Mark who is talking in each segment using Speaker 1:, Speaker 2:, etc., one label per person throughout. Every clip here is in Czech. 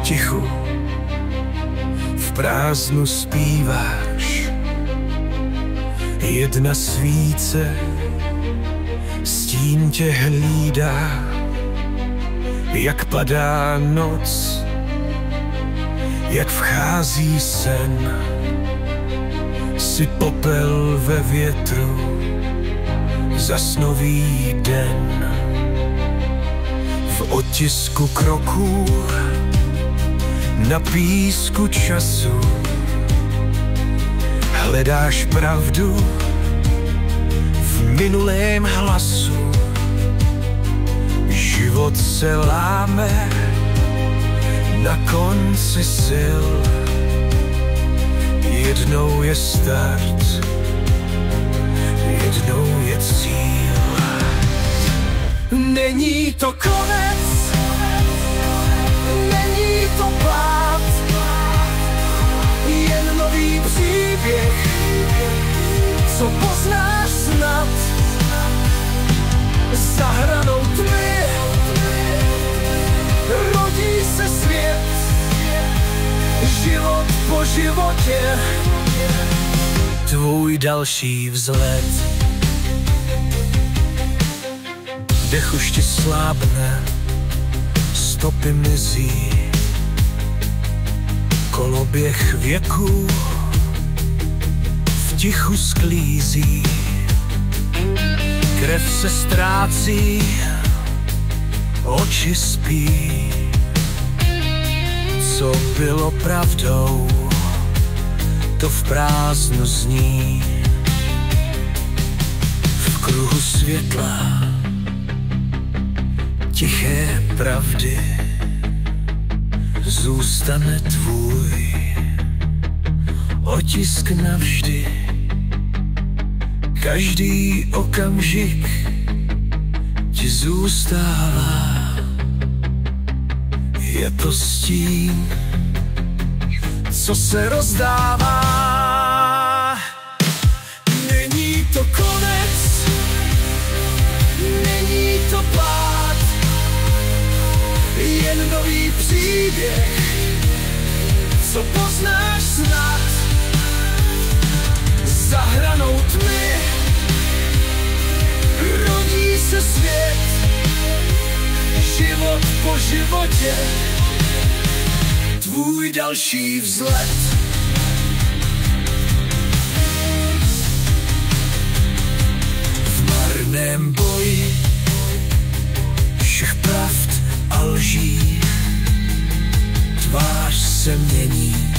Speaker 1: tichu, v prázdnu zpíváš. Jedna svíce, stín tě hlídá, jak padá noc, jak vchází sen. Jsi popel ve větru, zas nový den. V otisku kroků, na písku času, hledáš pravdu v minulém hlasu. Život se láme na konci sil, jednou je start, jednou je cíl. Není to konec, není to pád, jen nový příběh, co poznáš snad. Za hranou tmy rodí se svět, život po životě, tvůj další vzlet. Dech už ti slábne, stopy mizí, koloběh věků v tichu sklízí. Krev se ztrácí, oči spí. Co bylo pravdou, to v prázdnu zní. V kruhu světla tiché pravdy zůstane tvůj otisk navždy. Každý okamžik ti zůstává, je to stín, co se rozdává. Není to konec, není to pád, jen nový příběh, co poznáš snad. Za hranou tmy rodí se svět, život po životě, tvůj další vzlet. V marném boji všech pravd a lží, tvář se mění,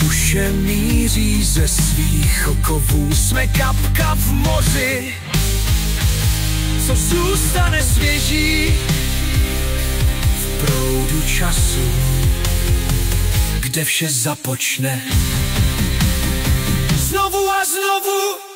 Speaker 1: duše míří ze svých okovů. Jsme kapka v moři, co zůstane svěží v proudu času, kde vše započne znovu a znovu.